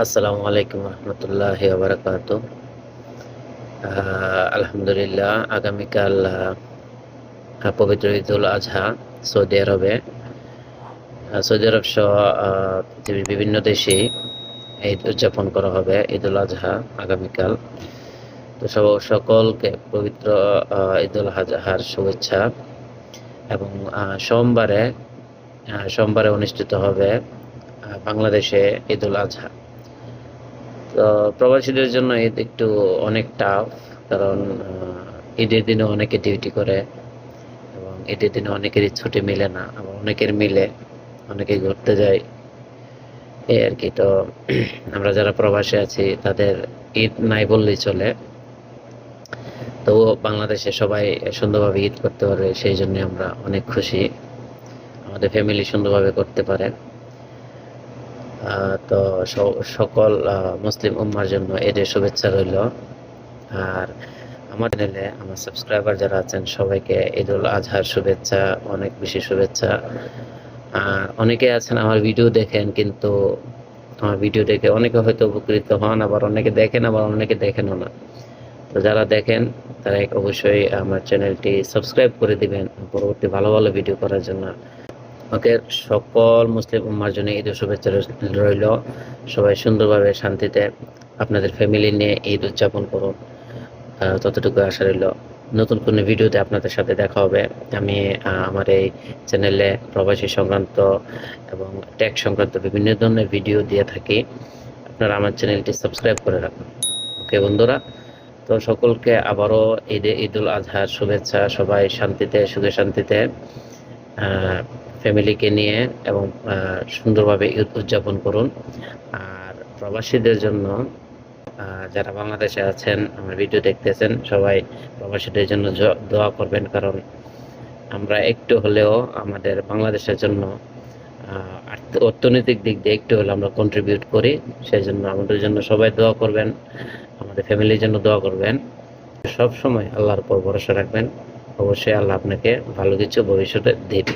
আসসালামু আলাইকুম রহমতুল্লাহি ওয়া বারাকাতুহু। আলহামদুলিল্লাহ, আগামীকাল পবিত্র ঈদুল আজহা সৌদি আরবে, সৌদি আরব সহ পৃথিবীর বিভিন্ন দেশে ঈদ উদযাপন করা হবে। ঈদুল আজহা আগামীকাল। তো সকলকে পবিত্র ঈদুল আজহার শুভেচ্ছা। এবং সোমবারে অনুষ্ঠিত হবে বাংলাদেশে ঈদুল আজহা। তো প্রবাসীদের জন্য ঈদ একটু অনেক টাফ, কারণ ঈদের দিনে অনেকে ডিউটি করে এবং ঈদের দিনে অনেকেরই ছুটি মিলে না, আবার অনেকের মিলে, অনেকে ঘুরতে যায়, এই আর কি। তো আমরা যারা প্রবাসে আছি তাদের ঈদ নাই বললেই চলে। তো বাংলাদেশে সবাই সুন্দরভাবে ঈদ করতে পারে, সেই জন্য আমরা অনেক খুশি, আমাদের ফ্যামিলি সুন্দরভাবে করতে পারে। তো সকল মুসলিম উম্মার জন্য ঈদের শুভেচ্ছা রইল। আর আমার চ্যানেলে আমার সাবস্ক্রাইবার যারা আছেন সবাইকে ঈদুল আজহার শুভেচ্ছা, অনেক বেশি শুভেচ্ছা। আর অনেকে আছেন আমার ভিডিও দেখেন, কিন্তু আমার ভিডিও দেখে অনেকে হয়তো উপকৃত হন, আবার অনেকে দেখেন, আবার অনেকে দেখেনও না। তো যারা দেখেন তারা অবশ্যই আমার চ্যানেলটি সাবস্ক্রাইব করে দিবেন পরবর্তী ভালো ভালো ভিডিও করার জন্য। ওকে, সকল মুসলিম উম্মার জন্য ঈদের শুভেচ্ছা রইল। সবাই সুন্দরভাবে শান্তিতে আপনাদের ফ্যামিলি নিয়ে ঈদ উদযাপন করুন, ততটুকু আশা রইল। নতুন কোনো ভিডিওতে আপনাদের সাথে দেখা হবে। আমি আমার এই চ্যানেলে প্রবাসী সংক্রান্ত এবং ট্যাক্স সংক্রান্ত বিভিন্ন ধরনের ভিডিও দিয়ে থাকি। আপনারা আমার চ্যানেলটি সাবস্ক্রাইব করে রাখুন। ওকে বন্ধুরা, তো সকলকে আবারও ঈদুল আজহার শুভেচ্ছা। সবাই শান্তিতে, সুখে শান্তিতে ফ্যামিলিকে নিয়ে এবং সুন্দরভাবে ঈদ উদযাপন করুন। আর প্রবাসীদের জন্য, যারা বাংলাদেশে আছেন আমার ভিডিও দেখতেছেন, সবাই প্রবাসীদের জন্য দোয়া করবেন, কারণ আমরা একটু হলেও আমাদের বাংলাদেশের জন্য অর্থনৈতিক দিক দিয়ে একটু হলেও আমরা কন্ট্রিবিউট করি। সেই জন্য আমাদের জন্য সবাই দোয়া করবেন, আমাদের ফ্যামিলির জন্য দোয়া করবেন। সব সময় আল্লাহর উপর ভরসা রাখবেন, অবশ্যই আল্লাহ আপনাকে ভালো কিছু ভবিষ্যতে দেবে।